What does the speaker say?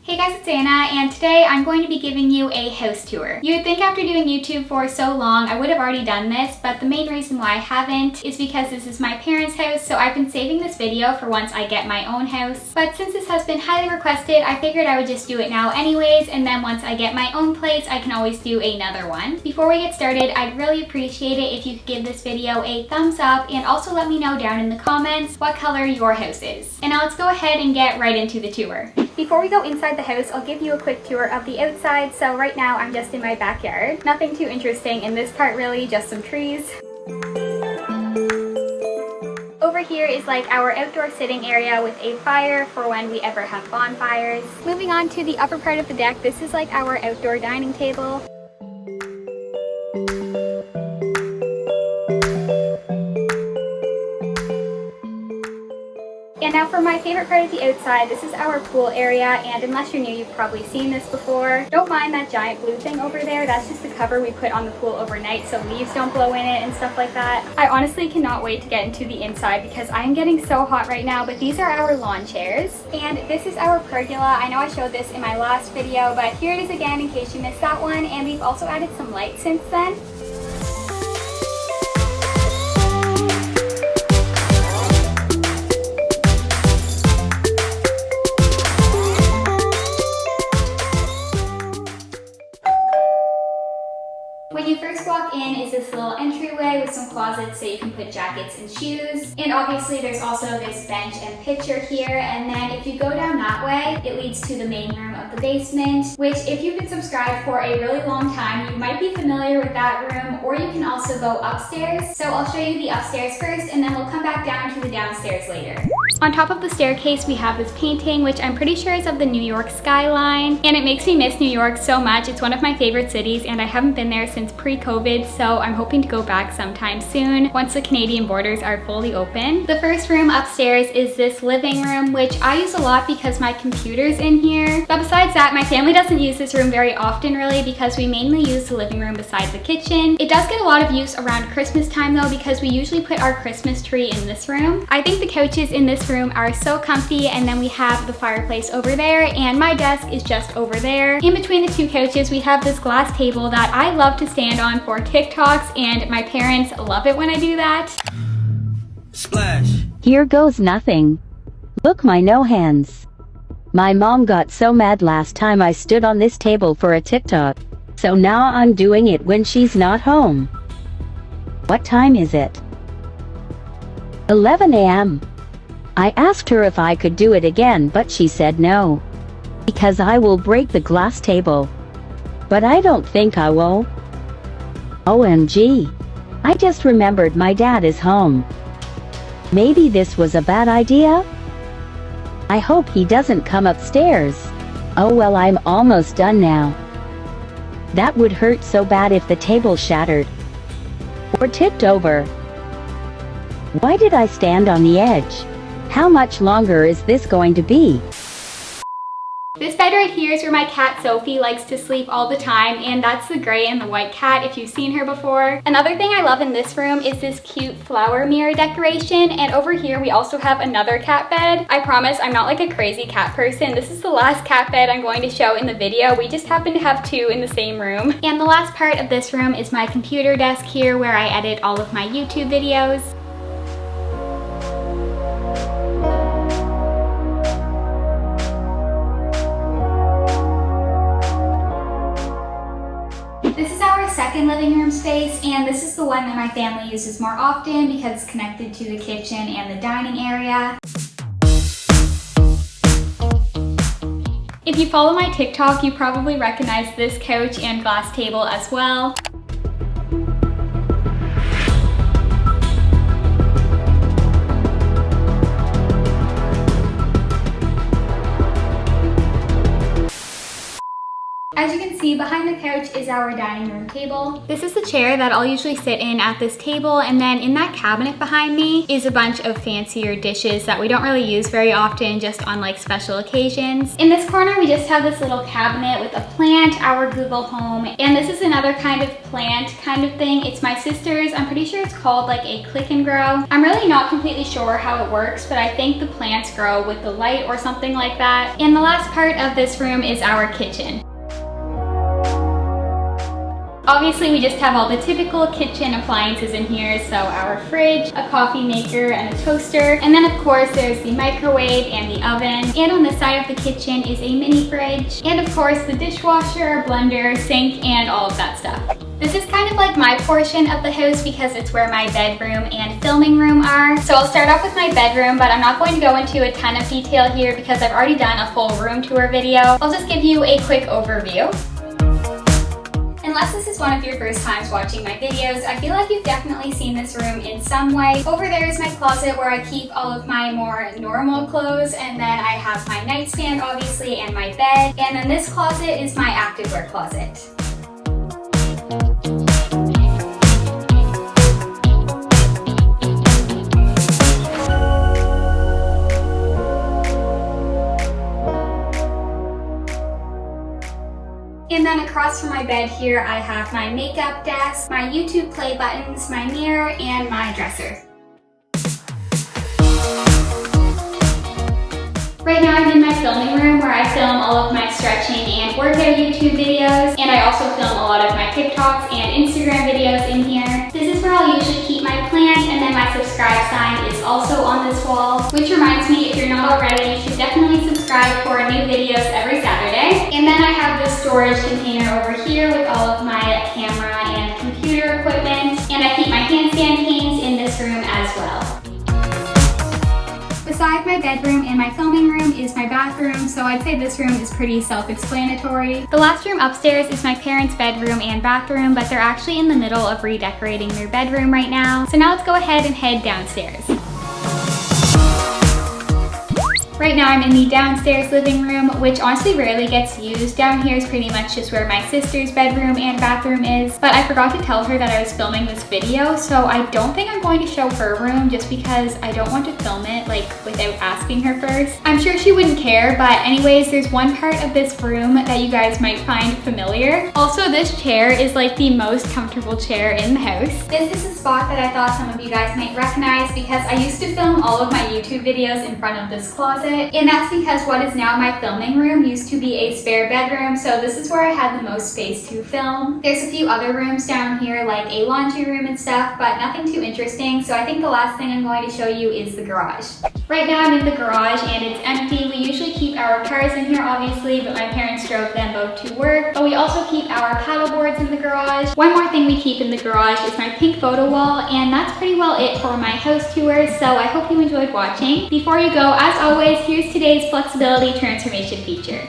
Hey guys, it's Anna, and today I'm going to be giving you a house tour. You would think after doing YouTube for so long I would have already done this, but the main reason why I haven't is because this is my parents' house, so I've been saving this video for once I get my own house. But since this has been highly requested, I figured I would just do it now anyways, and then once I get my own place, I can always do another one. Before we get started, I'd really appreciate it if you could give this video a thumbs up and also let me know down in the comments what color your house is. And now let's go ahead and get right into the tour. Before we go inside the house, I'll give you a quick tour of the outside. So right now I'm just in my backyard. Nothing too interesting in this part really, just some trees. Over here is like our outdoor sitting area with a fire for when we ever have bonfires. Moving on to the upper part of the deck, this is like our outdoor dining table. And now for my favorite part of the outside, this is our pool area, and unless you're new, you've probably seen this before. Don't mind that giant blue thing over there, that's just the cover we put on the pool overnight so leaves don't blow in it and stuff like that. I honestly cannot wait to get into the inside because I am getting so hot right now, but these are our lawn chairs. And this is our pergola. I know I showed this in my last video, but here it is again in case you missed that one, and we've also added some lights since then. When you first walk in is this little entryway with some closets so you can put jackets and shoes. And obviously there's also this bench and pitcher here, and then if you go down that way, it leads to the main room of the basement, which if you've been subscribed for a really long time, you might be familiar with that room, or you can also go upstairs. So I'll show you the upstairs first, and then we'll come back down to the downstairs later. On top of the staircase, we have this painting, which I'm pretty sure is of the New York skyline, and it makes me miss New York so much. It's one of my favorite cities, and I haven't been there since pre-COVID, so I'm hoping to go back sometime soon once the Canadian borders are fully open. The first room upstairs is this living room, which I use a lot because my computer's in here. But besides that, my family doesn't use this room very often really because we mainly use the living room beside the kitchen. It does get a lot of use around Christmas time though, because we usually put our Christmas tree in this room. I think the couches in this room are so comfy, and then we have the fireplace over there, and my desk is just over there. In between the two couches, we have this glass table that I love to stand on for TikToks, and my parents love it when I do that. Splash. Here goes nothing. Look, my no hands. My mom got so mad last time I stood on this table for a TikTok, so now I'm doing it when she's not home. What time is it? 11 a.m. I asked her if I could do it again, but she said no, because I will break the glass table. But I don't think I will. OMG. I just remembered my dad is home. Maybe this was a bad idea? I hope he doesn't come upstairs. Oh well, I'm almost done now. That would hurt so bad if the table shattered or tipped over. Why did I stand on the edge? How much longer is this going to be? This bed right here is where my cat Sophie likes to sleep all the time, and that's the gray and the white cat if you've seen her before. Another thing I love in this room is this cute flower mirror decoration, and over here we also have another cat bed. I promise I'm not like a crazy cat person. This is the last cat bed I'm going to show in the video. We just happen to have two in the same room. And the last part of this room is my computer desk here where I edit all of my YouTube videos. This is our second living room space, and this is the one that my family uses more often because it's connected to the kitchen and the dining area. If you follow my TikTok, you probably recognize this couch and glass table as well. As you can see, behind the couch is our dining room table. This is the chair that I'll usually sit in at this table, and then in that cabinet behind me is a bunch of fancier dishes that we don't really use very often, just on like special occasions. In this corner, we just have this little cabinet with a plant, our Google Home, and this is another kind of plant kind of thing. It's my sister's. I'm pretty sure it's called like a click and grow. I'm really not completely sure how it works, but I think the plants grow with the light or something like that. And the last part of this room is our kitchen. Obviously, we just have all the typical kitchen appliances in here, so our fridge, a coffee maker, and a toaster. And then of course, there's the microwave and the oven. And on this side of the kitchen is a mini fridge. And of course, the dishwasher, blender, sink, and all of that stuff. This is kind of like my portion of the house because it's where my bedroom and filming room are. So I'll start off with my bedroom, but I'm not going to go into a ton of detail here because I've already done a full room tour video. I'll just give you a quick overview. Unless this is one of your first times watching my videos, I feel like you've definitely seen this room in some way. Over there is my closet where I keep all of my more normal clothes, and then I have my nightstand obviously and my bed, and then this closet is my activewear closet. And then across from my bed here, I have my makeup desk, my YouTube play buttons, my mirror, and my dresser. Right now I'm in my filming room where I film all of my stretching and workout YouTube videos, and I also film a lot of my TikToks and Instagram videos in here. This is where I'll usually keep my plant, and then my subscribe sign is also on this wall, which reminds me, if you're not already, you should definitely subscribe for new videos every Saturday. And then I have this storage container over here with all of my camera and computer equipment, and I keep my handstand canes in this room as well. Beside my bedroom and my filming room is my bathroom, so I'd say this room is pretty self-explanatory. The last room upstairs is my parents' bedroom and bathroom, but they're actually in the middle of redecorating their bedroom right now. So now let's go ahead and head downstairs. Right now I'm in the downstairs living room, which honestly rarely gets used. Down here is pretty much just where my sister's bedroom and bathroom is, but I forgot to tell her that I was filming this video, so I don't think I'm going to show her room just because I don't want to film it like without asking her first. I'm sure she wouldn't care, but anyways, there's one part of this room that you guys might find familiar. Also, this chair is like the most comfortable chair in the house. This is a spot that I thought some of you guys might recognize because I used to film all of my YouTube videos in front of this closet. And that's because what is now my filming room used to be a spare bedroom, so this is where I had the most space to film. There's a few other rooms down here, like a laundry room and stuff, but nothing too interesting, so I think the last thing I'm going to show you is the garage. Right now I'm in the garage and it's empty. We usually keep our cars in here obviously, but my parents drove them both to work. But we also keep our paddle boards in the garage. One more thing we keep in the garage is my pink photo wall, and that's pretty well it for my house tour, so I hope you enjoyed watching. Before you go, as always, here's today's flexibility transformation feature.